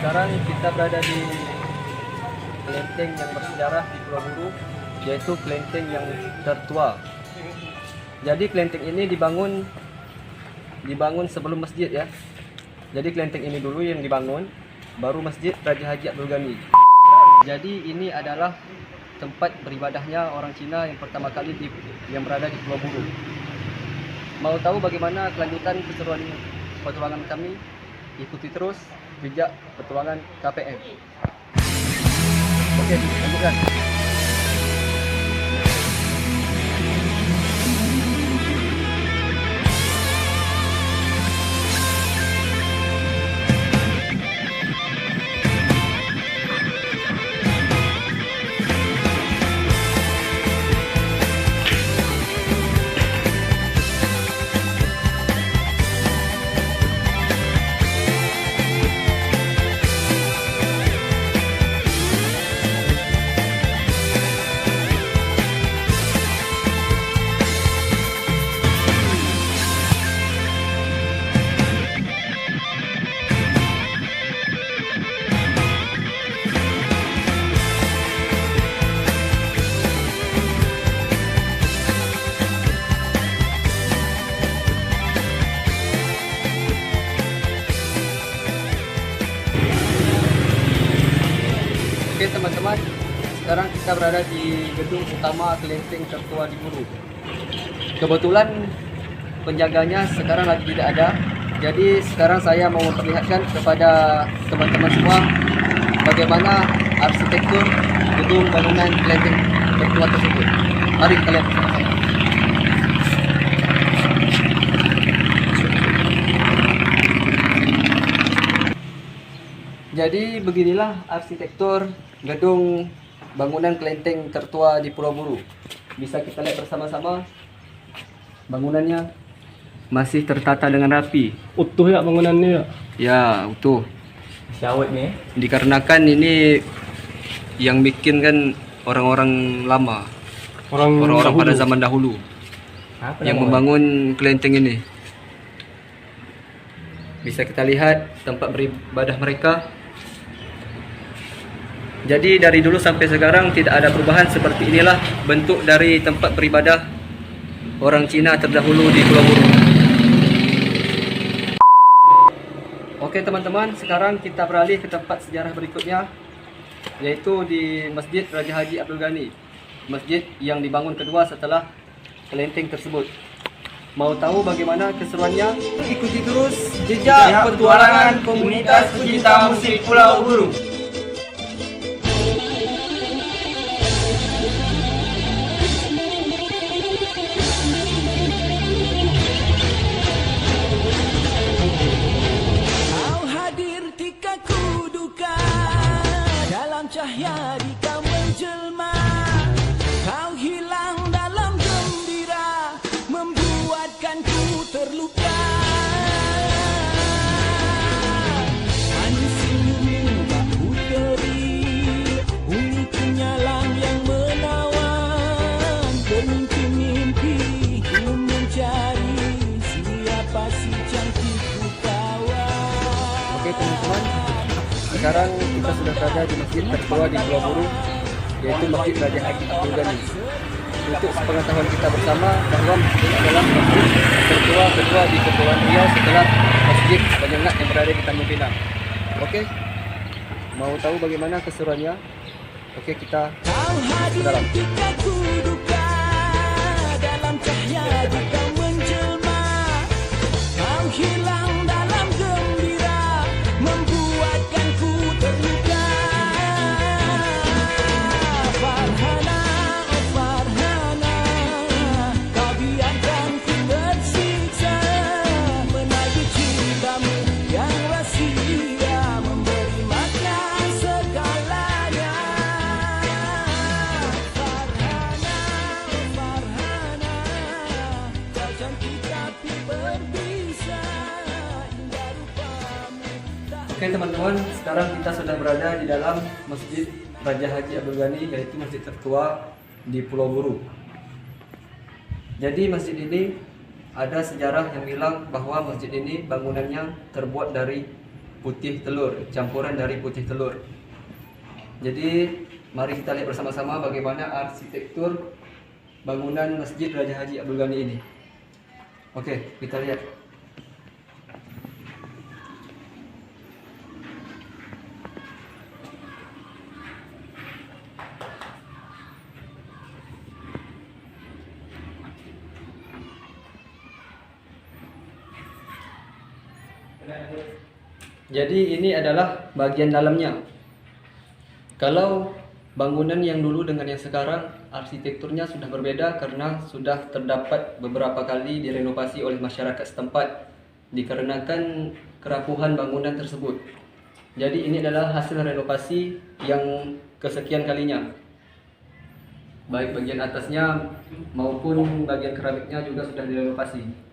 Sekarang kita berada di kelenteng yang bersejarah di Pulau Buru, yaitu kelenteng yang tertua. Jadi kelenteng ini dibangun sebelum masjid ya. Jadi kelenteng ini dulu yang dibangun, baru masjid Raja Haji Abdul Ghani. Jadi ini adalah tempat beribadahnya orang Cina yang pertama kali yang berada di Pulau Buru. Mau tahu bagaimana kelanjutan keseruan petualangan kami? Ikuti terus jejak petualangan KPM. Oke, lanjutkan. Oke teman-teman, sekarang kita berada di gedung utama kelenteng tertua di Buru. Kebetulan penjaganya sekarang lagi tidak ada. Jadi sekarang saya mau memperlihatkan kepada teman-teman semua bagaimana arsitektur gedung bangunan kelenteng tertua tersebut. Mari kita lihat bersama-sama. Jadi beginilah arsitektur gedung bangunan kelenteng tertua di Pulau Buru. Bisa kita lihat bersama-sama, bangunannya masih tertata dengan rapi. Utuh ya bangunannya ya? Ya, utuh. Syawat nih. Dikarenakan ini yang bikin kan orang-orang lama, orang-orang pada zaman dahulu yang membangun kelenteng ini. Bisa kita lihat tempat beribadah mereka. Jadi dari dulu sampai sekarang tidak ada perubahan. Seperti inilah bentuk dari tempat beribadah orang Cina terdahulu di Pulau Buru. Oke teman-teman, sekarang kita beralih ke tempat sejarah berikutnya, yaitu di Masjid Raja Haji Abdul Ghani. Masjid yang dibangun kedua setelah kelenteng tersebut. Mau tahu bagaimana keseruannya? Ikuti terus jejak petualangan komunitas pecinta musik Pulau Buru. Cahaya di kau menjelma, kau hilang dalam gembira, membuatkan ku terluka. Manis senyummu tak puteri, ungu penyalang yang menawan, bermimpi-mimpi ku mencari siapa si cantik rupawan. Oke teman-teman, sekarang kita sudah berada di masjid tertua di Pulau Buru, yaitu Masjid Raja Haji Abdul Ghani. Untuk sepengetahuan kita bersama bahwa masjid ini adalah masjid tertua kedua di Kepulauan Riau setelah Masjid Banyengat yang berada di Tanjung Pinang. Oke, mau tahu bagaimana keseruannya? Oke, kita ke dalam. Dalam cahaya di kau menjelma, kau hilang dalam gembira, membuatkan ku terluka. Farhana, oh Farhana, kau biarkan ku tersiksa, menagih cintamu yang rahsia, memberi makna segalanya. Farhana, oh Farhana, kau cantik tapi berbisa, indah rupamu. Oke teman-teman, sekarang kita sudah berada di dalam Masjid Raja Haji Abdul Ghani, yaitu masjid tertua di Pulau Buru. Jadi masjid ini ada sejarah yang bilang bahwa masjid ini bangunannya terbuat dari putih telur, campuran dari putih telur. Jadi mari kita lihat bersama-sama bagaimana arsitektur bangunan Masjid Raja Haji Abdul Ghani ini. Oke, kita lihat. Jadi ini adalah bagian dalamnya. Kalau bangunan yang dulu dengan yang sekarang arsitekturnya sudah berbeda karena sudah terdapat beberapa kali direnovasi oleh masyarakat setempat dikarenakan kerapuhan bangunan tersebut. Jadi ini adalah hasil renovasi yang kesekian kalinya. Baik bagian atasnya maupun bagian keramiknya juga sudah direnovasi.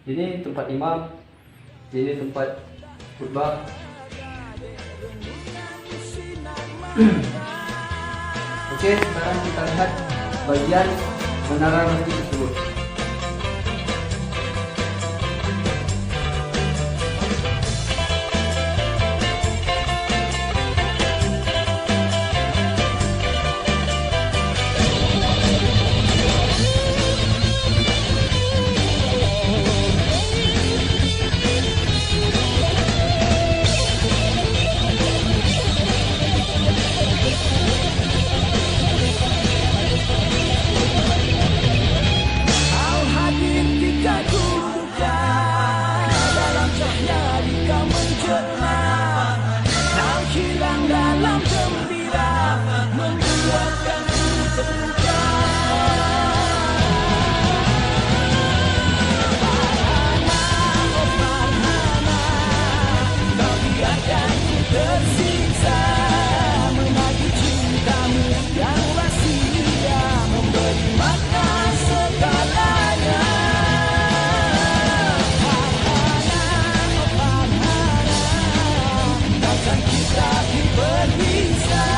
Ini tempat imam, ini tempat khutbah. Oke, sekarang kita lihat bagian menara masjid tersebut. Kau hadir ketika ku duka, dalam cahaya di kau menjelma. Kau hilang dalam gembira, membuatkan ku terluka. Farhana, oh Farhana, kau biarkan ku tersiksa, menagih cintamu yang rahasia, memberi makna segalanya. Farhana, oh Farhana, takkan kita berpisah,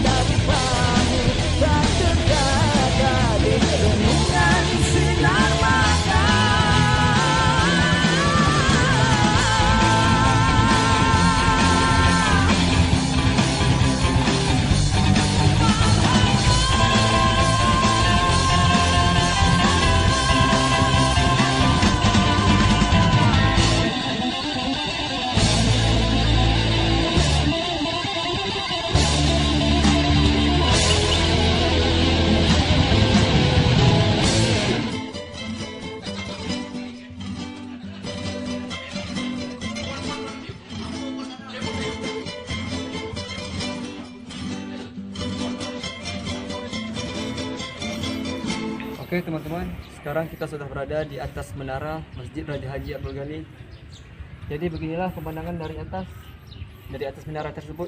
dari kamu tak terjaga di renungan sinar mata. Oke teman-teman, sekarang kita sudah berada di atas menara Masjid Raja Haji Abdul Ghani. Jadi beginilah pemandangan dari atas menara tersebut.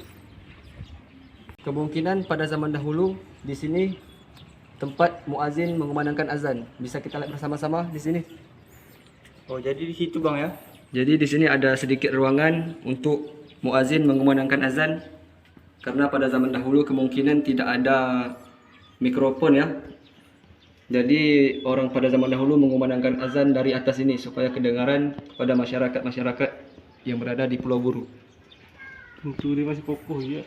Kemungkinan pada zaman dahulu di sini tempat muazin mengumandangkan azan. Bisa kita lihat bersama-sama di sini. Oh, jadi di situ Bang ya? Jadi di sini ada sedikit ruangan untuk muazin mengumandangkan azan. Karena pada zaman dahulu kemungkinan tidak ada mikrofon ya. Jadi orang pada zaman dahulu mengumandangkan azan dari atas ini supaya kedengaran pada masyarakat-masyarakat yang berada di Pulau Buru. Tentu dia masih kokoh ya.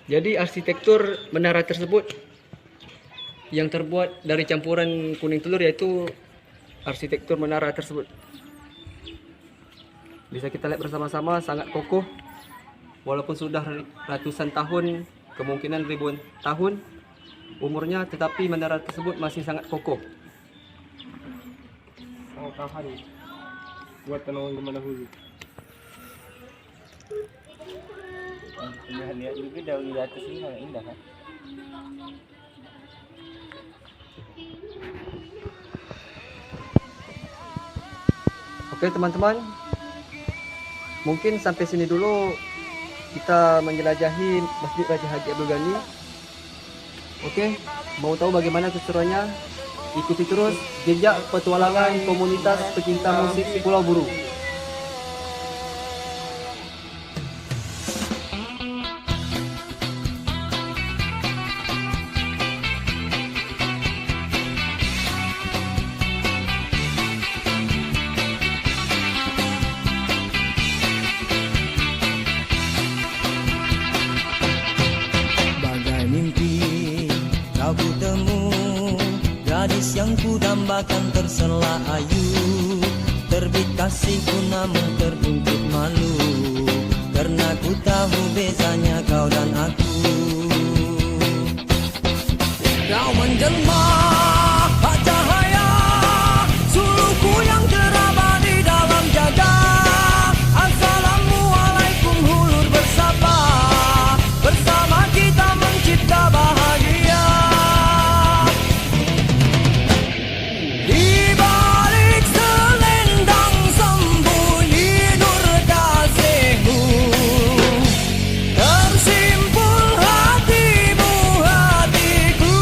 Jadi arsitektur menara tersebut yang terbuat dari campuran kuning telur yaitu arsitektur menara tersebut. Bisa kita lihat bersama-sama sangat kokoh. Walaupun sudah ratusan tahun, kemungkinan ribuan tahun umurnya, tetapi menara tersebut masih sangat kokoh. Oh, tahan. Buat tanaman zaman dahulu. Lihat juga dari atas ini indah kan? Oke teman-teman, mungkin sampai sini dulu kita menjelajahi Masjid Raja Haji Abdul Ghani. Oke, mau tahu bagaimana keseruannya? Ikuti terus jejak petualangan komunitas pecinta musik Pulau Buru. Bagai mimpi kau ku temu, gadis yang ku dambakan tersela ayu. Terbit kasihku namun terbuntut malu, karena ku tahu bezanya kau dan aku. Kau menjelma hak cahaya, suluku yang terabadi dalam jaga. Assalamualaikum hulur bersapa, bersama kita mencipta bahagia. Di balik selendang sembunyi nur kasihmu, tersimpul hatimu hatiku.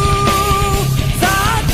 Saat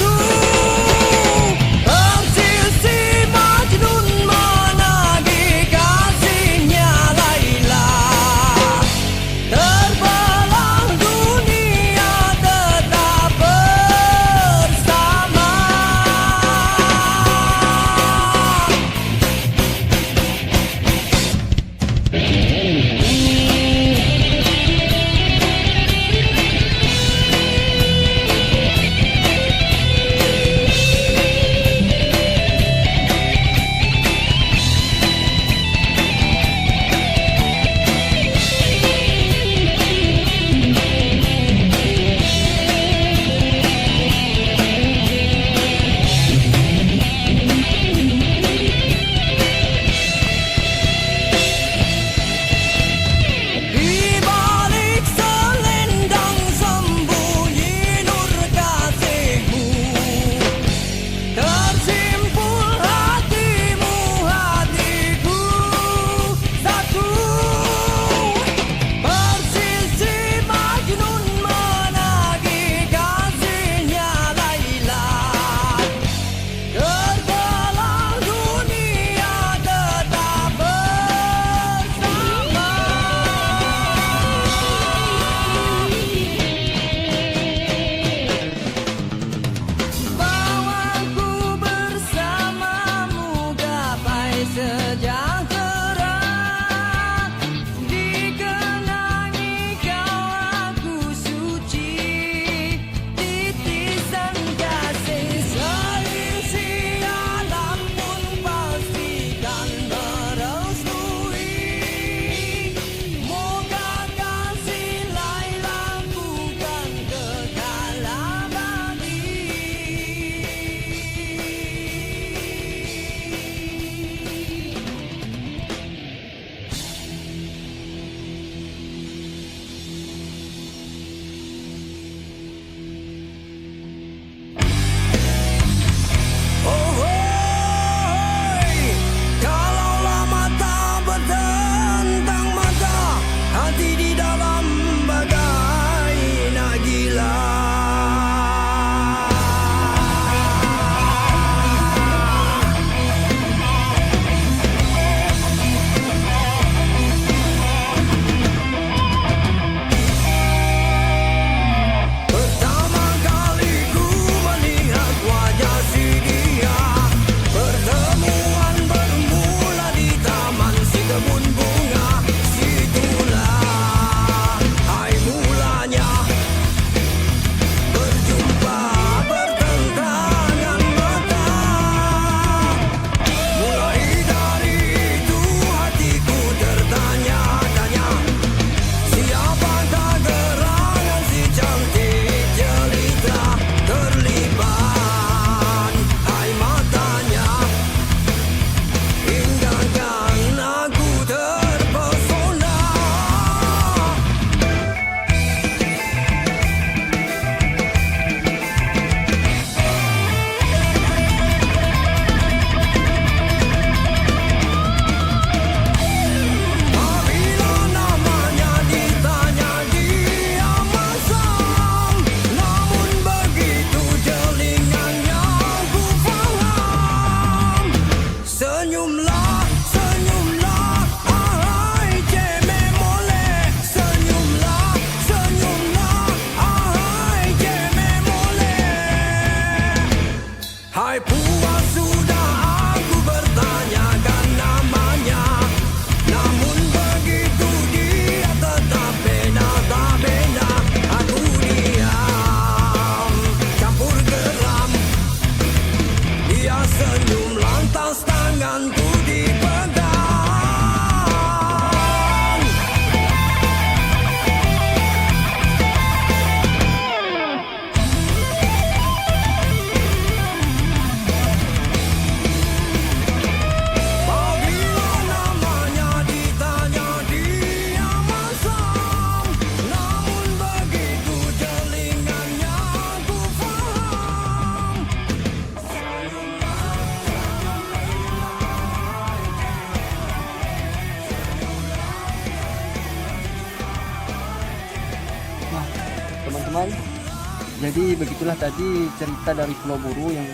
Jadi begitulah tadi cerita dari Pulau Buru yang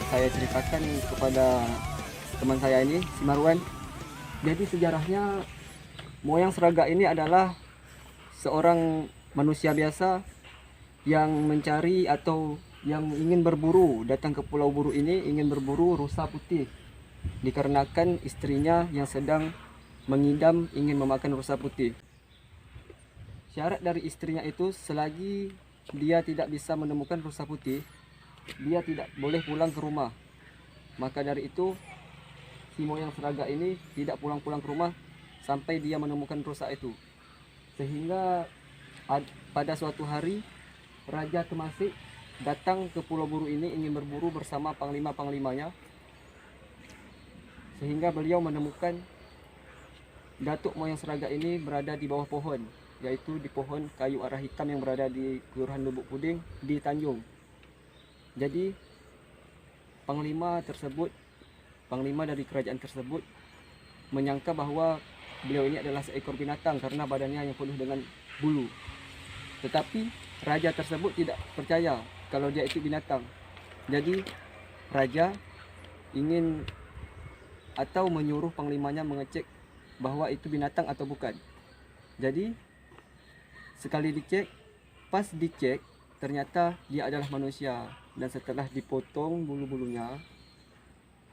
saya ceritakan kepada teman saya ini, si Marwan. Jadi sejarahnya moyang seragak ini adalah seorang manusia biasa yang mencari atau yang ingin berburu, datang ke Pulau Buru ini ingin berburu rusa putih. Dikarenakan istrinya yang sedang mengidam ingin memakan rusa putih. Syarat dari istrinya itu selagi dia tidak bisa menemukan rusa putih, dia tidak boleh pulang ke rumah. Maka dari itu si moyang seragak ini tidak pulang-pulang ke rumah sampai dia menemukan rusa itu. Sehingga pada suatu hari Raja Temasik datang ke Pulau Buru ini ingin berburu bersama panglima-panglimanya. Sehingga beliau menemukan datuk moyang seragak ini berada di bawah pohon, yaitu di pohon kayu arah hitam yang berada di Kelurahan Lubuk Puding di Tanjung. Jadi panglima dari kerajaan tersebut menyangka bahwa beliau ini adalah seekor binatang karena badannya yang penuh dengan bulu. Tetapi raja tersebut tidak percaya kalau dia itu binatang. Jadi raja ingin atau menyuruh panglimanya mengecek bahwa itu binatang atau bukan. Jadi sekali dicek, pas dicek ternyata dia adalah manusia, dan setelah dipotong bulu-bulunya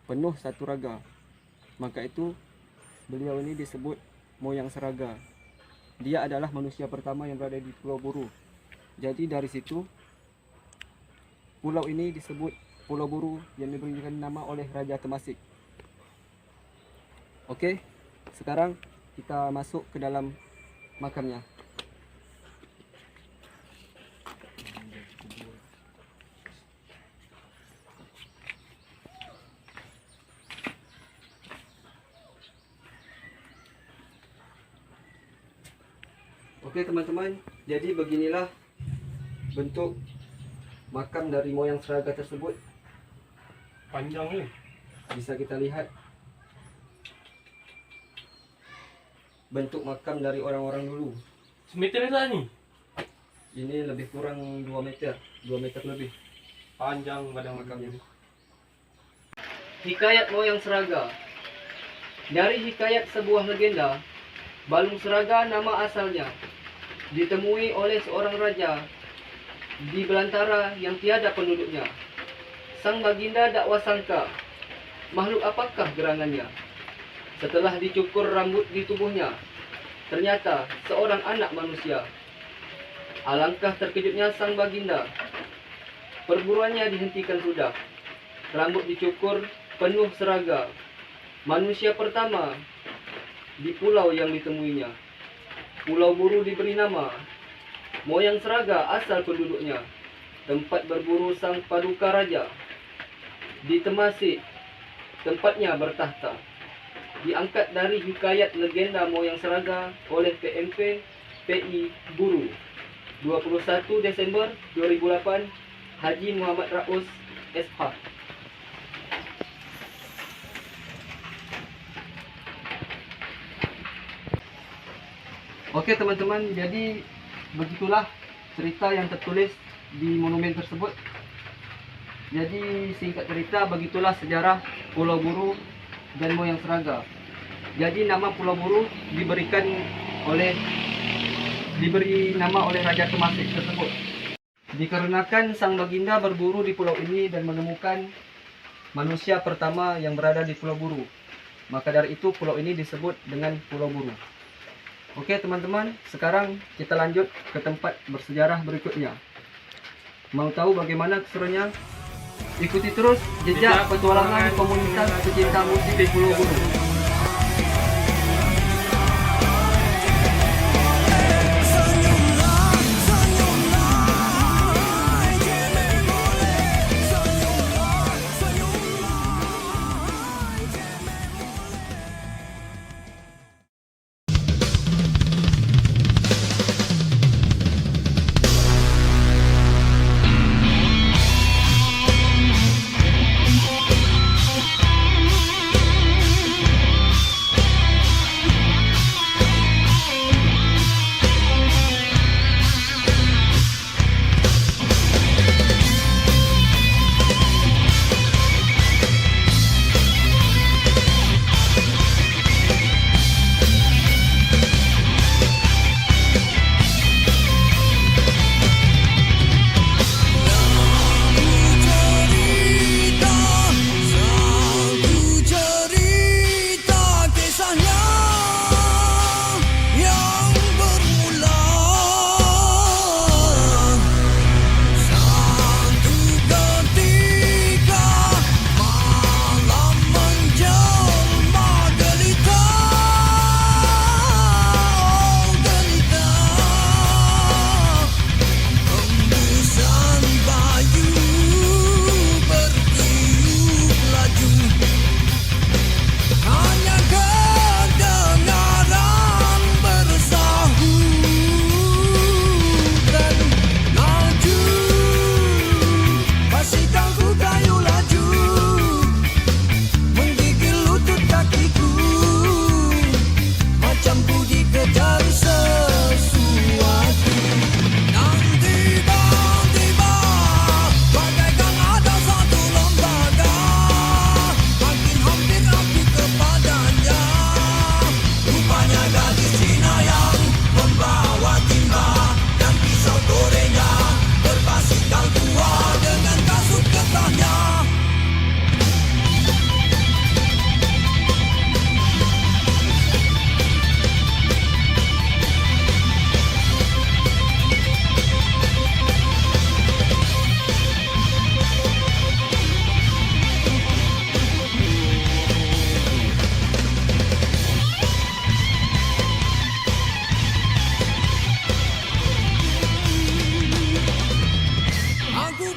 penuh satu raga. Maka itu beliau ini disebut moyang seragak. Dia adalah manusia pertama yang berada di Pulau Buru. Jadi dari situ pulau ini disebut Pulau Buru yang diberikan nama oleh Raja Temasik. Oke, sekarang kita masuk ke dalam makamnya. Oke teman-teman, jadi beginilah bentuk makam dari moyang seragak tersebut. Panjang ni. Bisa kita lihat bentuk makam dari orang-orang dulu. Semeter lah ni. Ini lebih kurang 2 meter, 2 meter lebih Panjang badan makamnya. makamnya. Hikayat moyang seragak. Dari hikayat sebuah legenda, balung seragak nama asalnya ditemui oleh seorang raja di belantara yang tiada penduduknya. Sang baginda dakwa sangka, makhluk apakah gerangannya? Setelah dicukur rambut di tubuhnya, ternyata seorang anak manusia. Alangkah terkejutnya sang baginda. Perburuannya dihentikan sudah. Rambut dicukur penuh seragak. Manusia pertama di pulau yang ditemuinya. Pulau Buru diberi nama moyang seragak asal penduduknya. Tempat berburu sang paduka raja. Di Temasik, tempatnya bertahta. Diangkat dari hikayat legenda moyang seragak oleh PMP PI Buru 21 Desember 2008, Haji Muhammad Raus SH. Oke teman-teman, jadi begitulah cerita yang tertulis di monumen tersebut. Jadi singkat cerita begitulah sejarah Pulau Buru dan moyang seragak. Jadi nama Pulau Buru diberi nama oleh Raja Temasik tersebut. Dikarenakan sang baginda berburu di pulau ini dan menemukan manusia pertama yang berada di Pulau Buru. Maka dari itu pulau ini disebut dengan Pulau Buru. Oke teman-teman, sekarang kita lanjut ke tempat bersejarah berikutnya. Mau tahu bagaimana keseruannya? Ikuti terus jejak petualangan komunitas pecinta musik di Pulau Buru.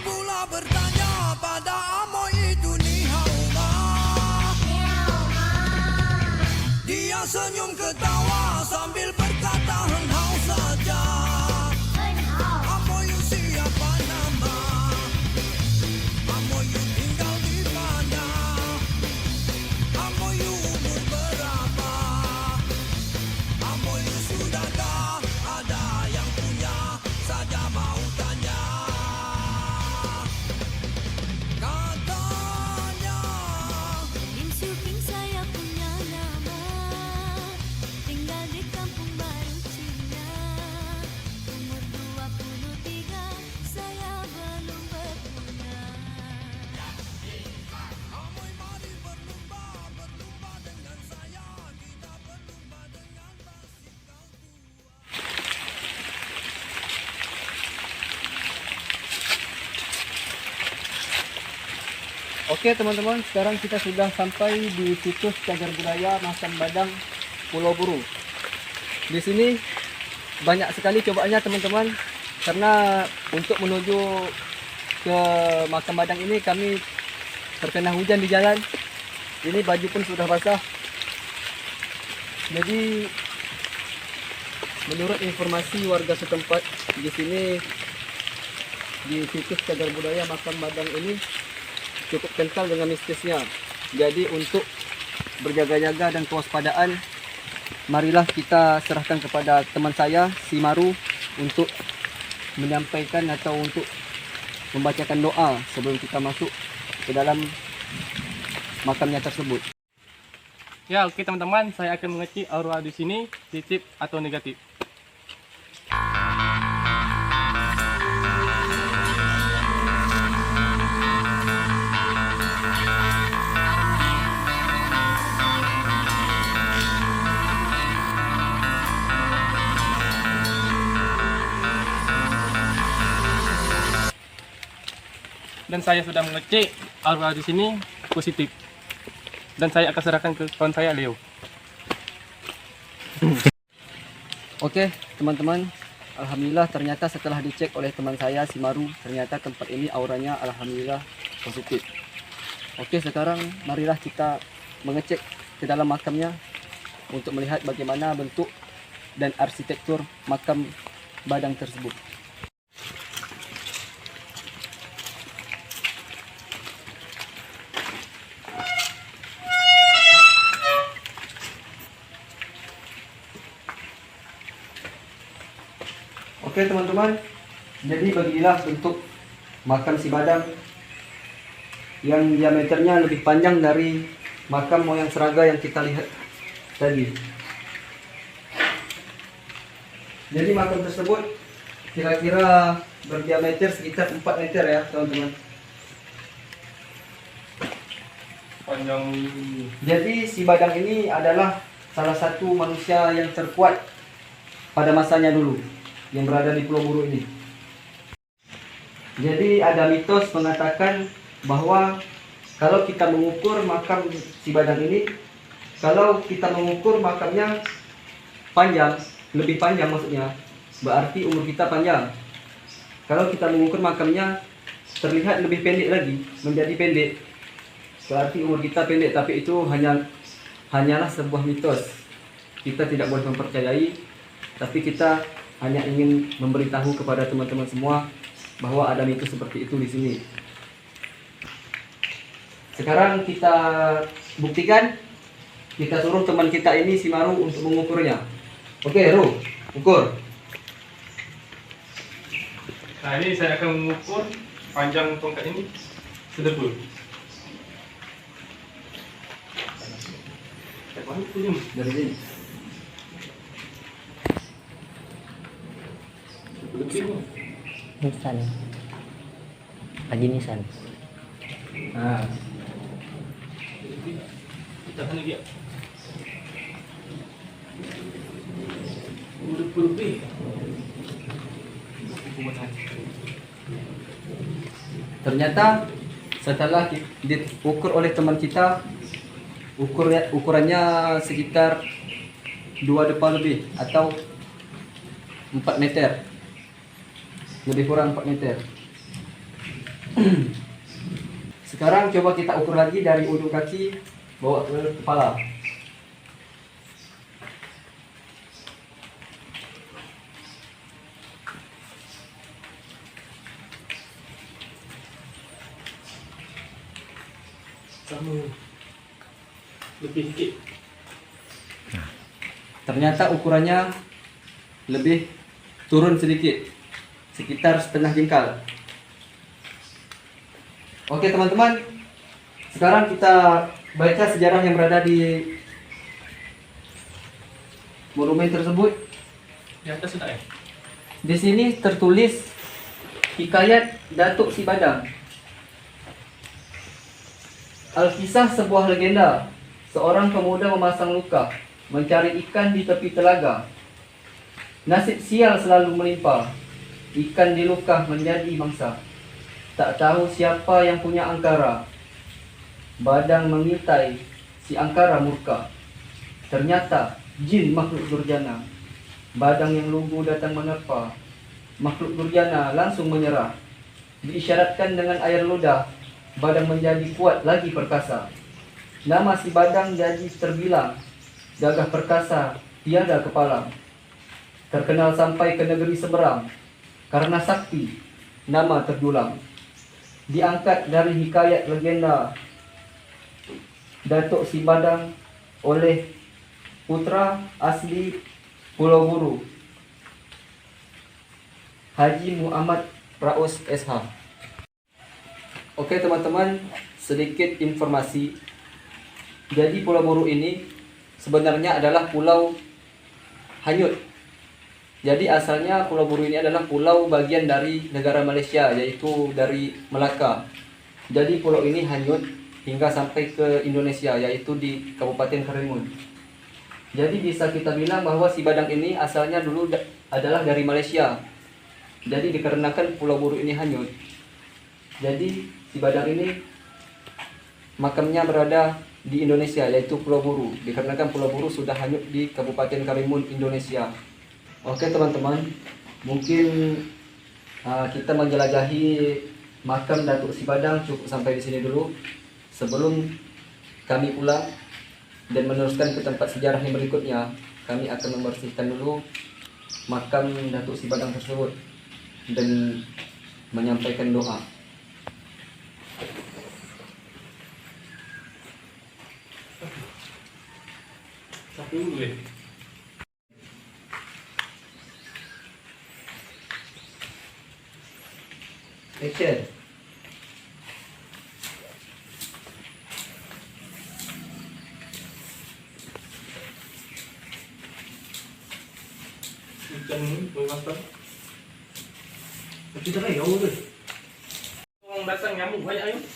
pula bertanya pada Amoy itu ni hao ma. Dia senyum ketawa sambil berkata henhau saja. Amoy siapa nama? Amoy tinggal di mana? Amoy umur berapa? Amoy sudahkah ada yang punya? Saja mau tanya. Katanya Lim Suping saya punya nama, tinggal di kampung baru Cina. Umur 23, saya belum berguna. Amoy mari berlumba, berlumba dengan saya. Kita berlumba dengan basikal tua. Oke teman-teman, sekarang kita sudah sampai di situs cagar budaya Makam Badang Pulau Buru. Di sini banyak sekali cobaannya teman-teman, karena untuk menuju ke Makam Badang ini kami terkena hujan di jalan. Ini baju pun sudah basah. Jadi menurut informasi warga setempat di sini, di situs cagar budaya Makam Badang ini cukup kental dengan mistisnya. Jadi untuk berjaga-jaga dan kewaspadaan, marilah kita serahkan kepada teman saya, si Maru, untuk menyampaikan atau untuk membacakan doa sebelum kita masuk ke dalam makamnya tersebut. Ya, oke teman-teman, saya akan mengecek aura di sini, positif atau negatif. Dan saya sudah mengecek aura di sini positif. Dan saya akan serahkan ke kawan saya Leo. Oke teman-teman, alhamdulillah ternyata setelah dicek oleh teman saya si Maru, ternyata tempat ini auranya alhamdulillah positif. Oke, sekarang marilah kita mengecek ke dalam makamnya untuk melihat bagaimana bentuk dan arsitektur makam Badang tersebut. Oke teman-teman, jadi beginilah bentuk makam si Badang yang diameternya lebih panjang dari makam moyang Seraga yang kita lihat tadi. Jadi makam tersebut kira-kira berdiameter sekitar 4 meter ya teman-teman. Panjang. Jadi si Badang ini adalah salah satu manusia yang terkuat pada masanya dulu yang berada di Pulau Buru ini. Jadi ada mitos mengatakan bahwa kalau kita mengukur makam si Badang ini, kalau kita mengukur makamnya panjang, lebih panjang maksudnya, berarti umur kita panjang. Kalau kita mengukur makamnya terlihat lebih pendek lagi, menjadi pendek, berarti umur kita pendek. Tapi itu hanyalah sebuah mitos. Kita tidak boleh mempercayai, tapi kita hanya ingin memberitahu kepada teman-teman semua bahwa ada mitos seperti itu di sini. Sekarang kita buktikan, kita suruh teman kita ini si Maru untuk mengukurnya. Oke, Ru, ukur. Nah, ini saya akan mengukur panjang tongkat ini sedepul. Dari sini. Nisan. Haji Nisan. Nah, Kita akan lihat. Udah lebih. ternyata setelah diukur oleh teman kita, ukurannya sekitar 2 depa lebih atau 4 meter, lebih kurang 4 meter. Sekarang coba kita ukur lagi dari ujung kaki bawa ke kepala. Sama. Lebih sikit. Ternyata ukurannya lebih turun sedikit, sekitar setengah jengkal. Oke teman-teman, sekarang kita baca sejarah yang berada di monumen tersebut. Di atas sudah ya? Di sini tertulis hikayat Datuk Si Badang. Alkisah sebuah legenda. Seorang pemuda memasang luka, mencari ikan di tepi telaga. Nasib sial selalu menimpa. Ikan di luka menjadi mangsa. Tak tahu siapa yang punya angkara. Badang mengintai, si angkara murka. Ternyata jin makhluk durjana. Badang yang lugu datang menerpa. Makhluk durjana langsung menyerah. Diisyaratkan dengan air ludah. Badang menjadi kuat lagi perkasa. Nama si Badang jadi terbilang. Gagah perkasa, tiada kepala. Terkenal sampai ke negeri seberang. Karena sakti, nama terdulang. Diangkat dari hikayat legenda Datuk Si Badang oleh putra asli Pulau Buru, Haji Muhammad Raus SH. Oke teman-teman, sedikit informasi. Jadi Pulau Buru ini sebenarnya adalah pulau hanyut. Jadi asalnya Pulau Buru ini adalah pulau bagian dari negara Malaysia, yaitu dari Melaka. Jadi pulau ini hanyut hingga sampai ke Indonesia, yaitu di Kabupaten Karimun. Jadi bisa kita bilang bahwa si Badang ini asalnya dulu adalah dari Malaysia. Jadi dikarenakan Pulau Buru ini hanyut, jadi si Badang ini makamnya berada di Indonesia, yaitu Pulau Buru. Dikarenakan Pulau Buru sudah hanyut di Kabupaten Karimun, Indonesia. Oke teman-teman, mungkin kita menjelajahi makam Datuk Si Badang cukup sampai di sini dulu. Sebelum kami pulang dan meneruskan ke tempat sejarah yang berikutnya, kami akan membersihkan dulu makam Datuk Si Badang tersebut dan menyampaikan doa. Satu dulu ya. Action. Ikan ni mengapa? Kita kan ya udah. Orang datang nyamuk banyak ni.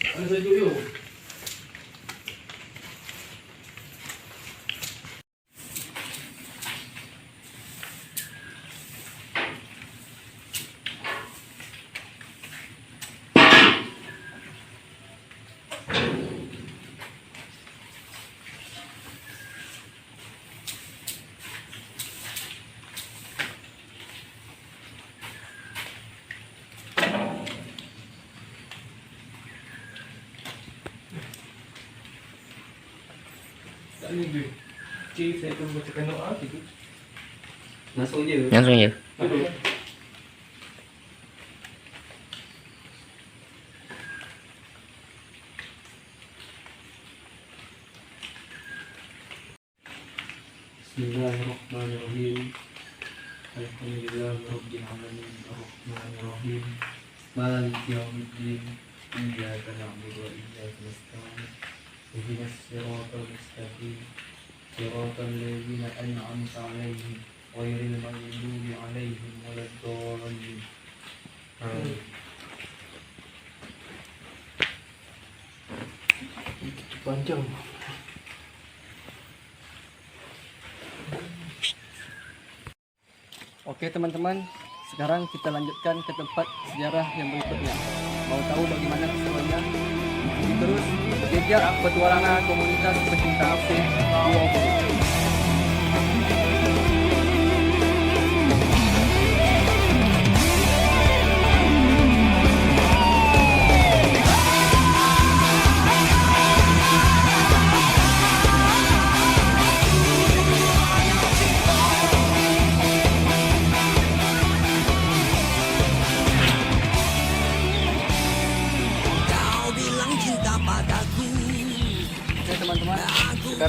Ada sejuk yo. Tak ni dia. Cik, saya akan bacakan doa sikit. Masuk je. Langsung je. Duduk. Bismillahirrahmanirrahim. Alhamdulillahirabbil alamin. Arrahmanirrahim. Maliki yaumiddin. Iyyaka na'budu wa iyyaka nasta'in. Ihdinas siratal mustaqim. Siratal ladzina an'amta 'alaihim ghairil maghdubi 'alaihim waladdallin. Amin. Panjang. Oke teman-teman, sekarang kita lanjutkan ke tempat sejarah yang berikutnya. Mau tahu bagaimana keseruannya? Ikuti terus jejak petualangan komunitas pecinta api Pulau Buru.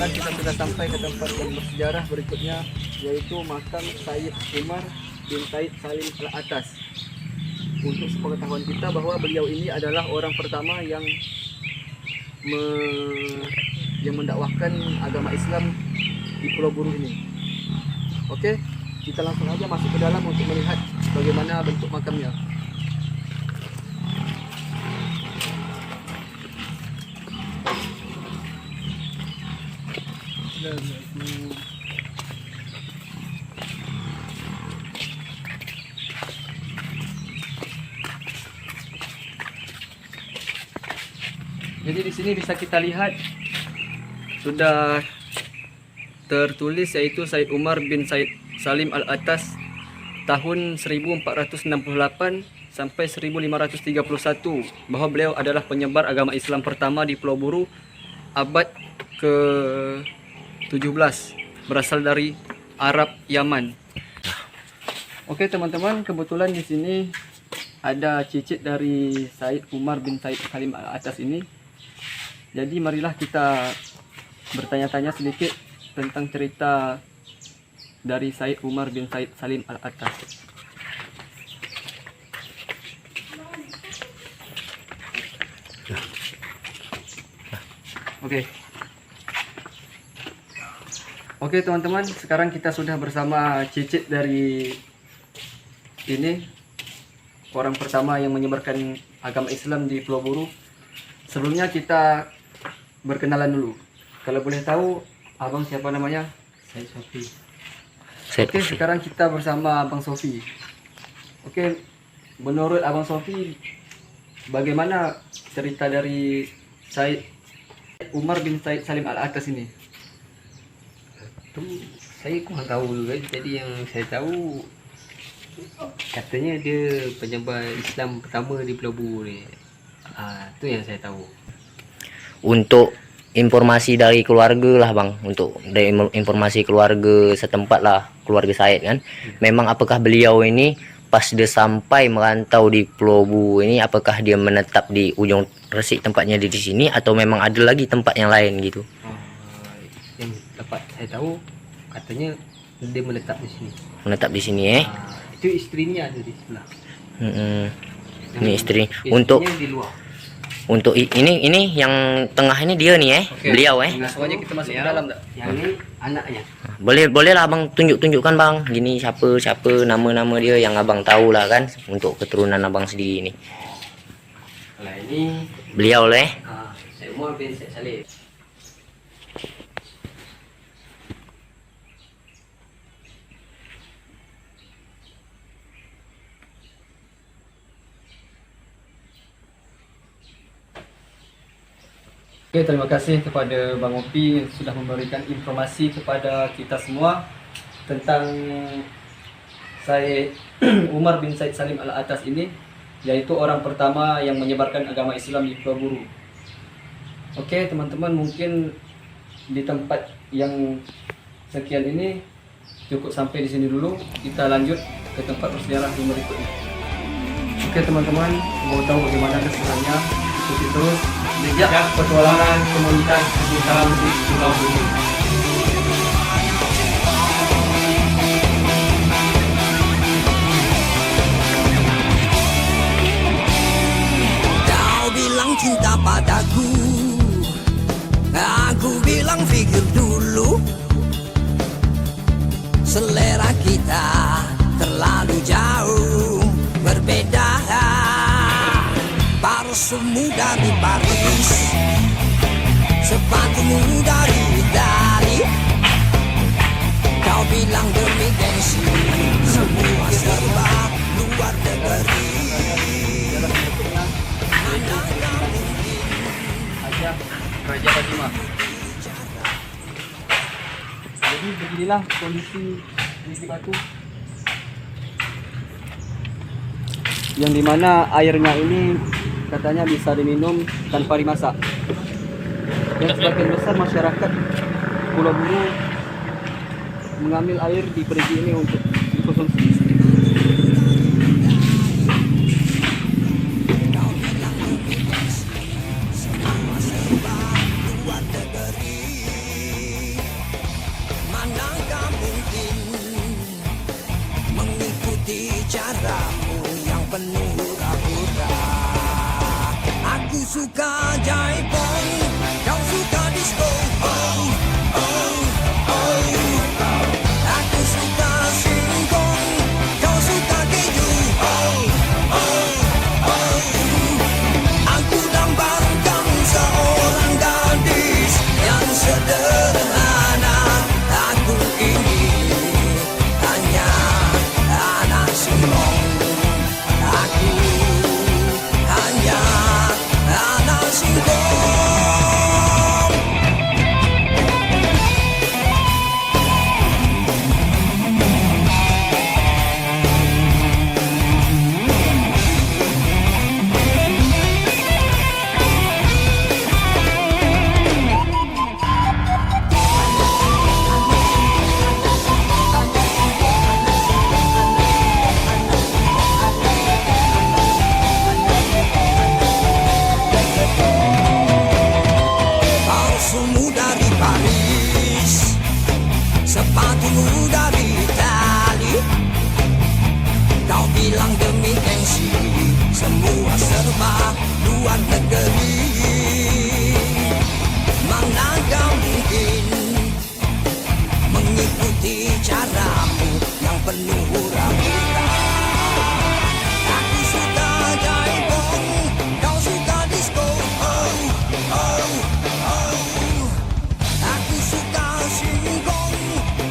sekarang kita sudah sampai ke tempat yang bersejarah berikutnya, yaitu makam Sayyid Umar bin Said Salim Al-Atas. Untuk sepengetahuan kita bahwa beliau ini adalah orang pertama yang mendakwahkan agama Islam di Pulau Buru ini. Oke, kita langsung aja masuk ke dalam untuk melihat bagaimana bentuk makamnya. Jadi di sini bisa kita lihat sudah tertulis yaitu Said Umar bin Said Salim Al-Atas tahun 1468 sampai 1531, bahwa beliau adalah penyebar agama Islam pertama di Pulau Buru abad ke-17, berasal dari Arab Yaman. Oke teman-teman, kebetulan di sini ada cicit dari Said Umar bin Said Salim Al-Atas ini. Jadi marilah kita bertanya-tanya sedikit tentang cerita dari Said Umar bin Said Salim Al-Atas. Oke teman-teman, sekarang kita sudah bersama cicit dari ini, orang pertama yang menyebarkan agama Islam di Pulau Buru. Sebelumnya kita berkenalan dulu. Kalau boleh tahu, abang siapa namanya? Saya Sofi. Oke, sekarang kita bersama Abang Sofi. Oke, menurut Abang Sofi, bagaimana cerita dari Said Umar bin Said Salim Al-Atas ini? Itu saya kurang tahu juga. Jadi yang saya tahu katanya dia penyebar Islam pertama di Pulau Buru ni. Itu yang saya tahu. Untuk informasi dari keluarga lah bang, untuk dari informasi keluarga setempat lah, keluarga Said kan. Memang apakah beliau ini pas dia sampai merantau di Pulau Buru ini, apakah dia menetap di ujung resik tempatnya di sini atau memang ada lagi tempat yang lain gitu? Yang dapat saya tahu katanya dia menetap di sini. Menetap di sini Itu istrinya ada di sebelah. Ini istri. Istrinya di luar. Untuk ini yang tengah ini dia nih beliau Langsung aja kita masuk ke dalam tak? Yang ini anaknya. Boleh lah abang tunjukkan bang, gini siapa nama dia yang abang tahu lah kan, untuk keturunan abang sendiri ini. Kalau ini Beliau lah Said Umar bin Said Salim. Oke, terima kasih kepada Bang Opi yang sudah memberikan informasi kepada kita semua tentang Said Umar bin Said Salim Al-Atas ini, yaitu orang pertama yang menyebarkan agama Islam di Pulau Buru. Oke teman-teman, mungkin di tempat yang sekian ini cukup sampai di sini dulu. Kita lanjut ke tempat bersejarah yang berikutnya. Oke teman-teman, mau tahu bagaimana keseruannya? Ikuti terus jejak petualangan komunitas pecinta musik Pulau Buru. Kau bilang cinta padaku, aku bilang pikir dulu. Selera kita terlalu jauh berbeda. Parfummu dari Paris, sepatumu dari Itali. Kau bilang demi gengsi, semua serba luar negeri. Ajak Raja Fatimah. Jadi beginilah kondisi batu yang dimana airnya ini katanya bisa diminum tanpa dimasak. Dan sebagian besar masyarakat Pulau Buru mengambil air di perigi ini untuk dikonsumsi. penuh hura-hura. Aku suka jaipong, kau suka disco. Oh, oh, oh. Aku suka singkong, kau suka keju. Oh, oh, oh. Aku damparkan seorang gadis yang sederhana. Aku ini hanya anak sulung. Aku hanya anak singkong. Parfummu dari Paris, sepatumu dari Itali. Kau bilang demi gengsi, semua serba luar negeri. Manakah mungkin mengikuti caramu yang penuh hura-hura. Aku suka jaipong, kau suka disco. Oh, oh, oh. Aku suka singkong,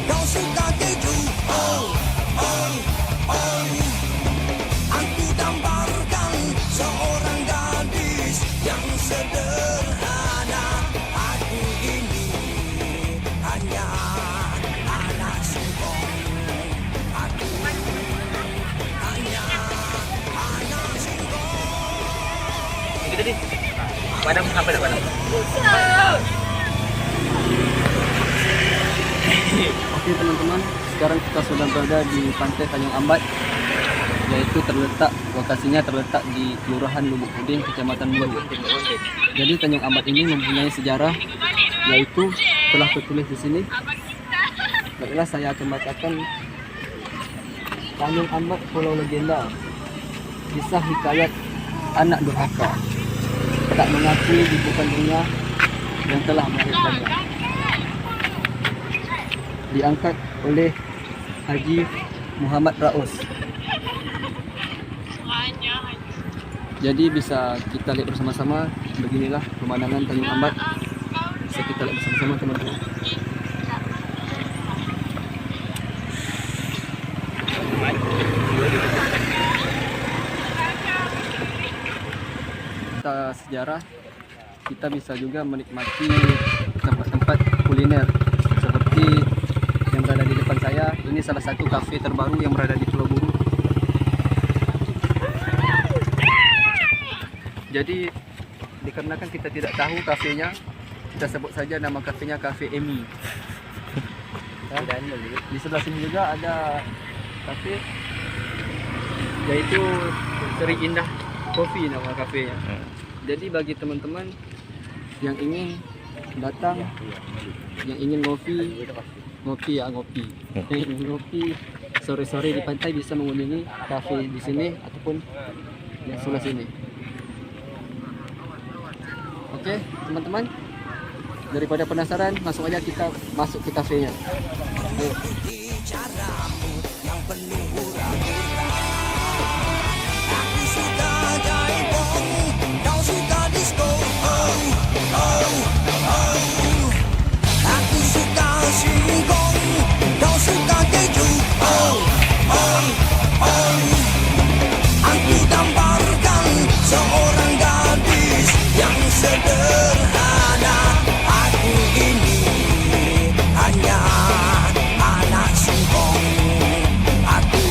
kau suka keju. Oh, oh, oh. Aku damparkan seorang gadis yang sederhana. Aku ini hanya anak singkong. Aku hanya anak singkong. Gitu deh. Padam apa dah padam? Oke teman-teman, sekarang kita sudah berada di Pantai Tanjung Ambat, yaitu lokasinya terletak di Kelurahan Lubuk Puding, Kecamatan Mulu. Jadi Tanjung Ambat ini mempunyai sejarah, yaitu telah tertulis di sini. Baiklah, saya akan bacakan Tanjung Ambat Pulau Legenda, kisah hikayat anak durhaka, tak mengakui ibu kandungnya yang telah melahirkannya. Diangkat oleh Haji Muhammad Raus. Jadi bisa kita lihat bersama-sama, beginilah pemandangan Tanjung Ambat. Bisa kita lihat bersama-sama teman-teman. Kita sejarah, kita bisa juga menikmati tempat-tempat kuliner seperti yang berada di depan saya. Ini salah satu kafe terbaru yang berada di Pulau Buru. Jadi dikarenakan kita tidak tahu kafenya, kita sebut saja nama kafenya Cafe Emi. Di sebelah sini juga ada kafe, yaitu Seri Indah Coffee nama kafenya. Jadi bagi teman-teman yang ingin datang, yang ingin ngopi sore-sore di pantai, bisa mengunjungi kafe di sini ataupun yang sebelah sini. Oke teman-teman, daripada penasaran, langsung aja kita masuk ke kafenya. Ayo. Caramu yang penuh hura-hura. Aku suka jaipong, kau suka disco. Oh, oh, oh. Aku suka singkong, kau suka keju. Oh, oh, oh. Aku damparkan seorang gadis yang sederhana. Aku ini hanya anak singkong. Aku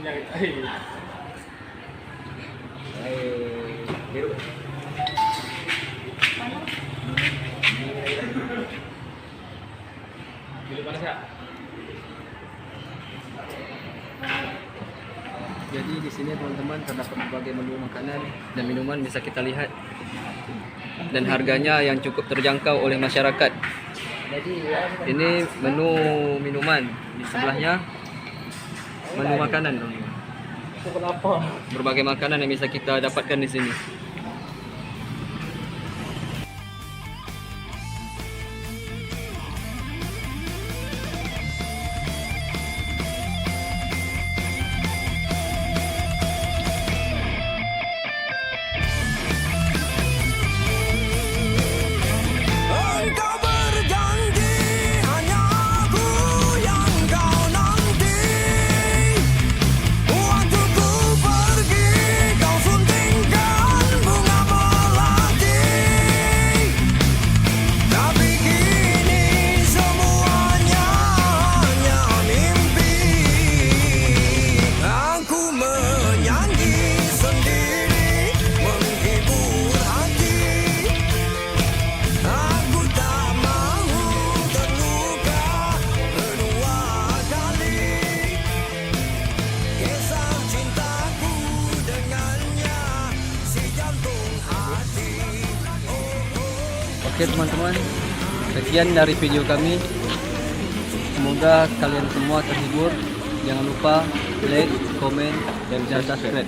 Biru. Biru panas ya? Jadi di sini teman-teman terdapat berbagai menu makanan dan minuman bisa kita lihat, dan harganya yang cukup terjangkau oleh masyarakat. Ini menu minuman, di sebelahnya menu makanan, teman-teman. Berbagai makanan yang bisa kita dapatkan di sini. Engkau berjanji hanya aku yang kau nanti. Waktu ku pergi kau suntingkan bunga melati. Tapi kini semuanya hanya mimpi. Aku menyanyi sendiri menghibur hati. Aku tak mau terluka kedua kali. Kisah cintaku dengannya si jantung hati. Oke teman-teman, sekian dari video kami. Semoga kalian semua terhibur. Jangan lupa like, komen, dan subscribe.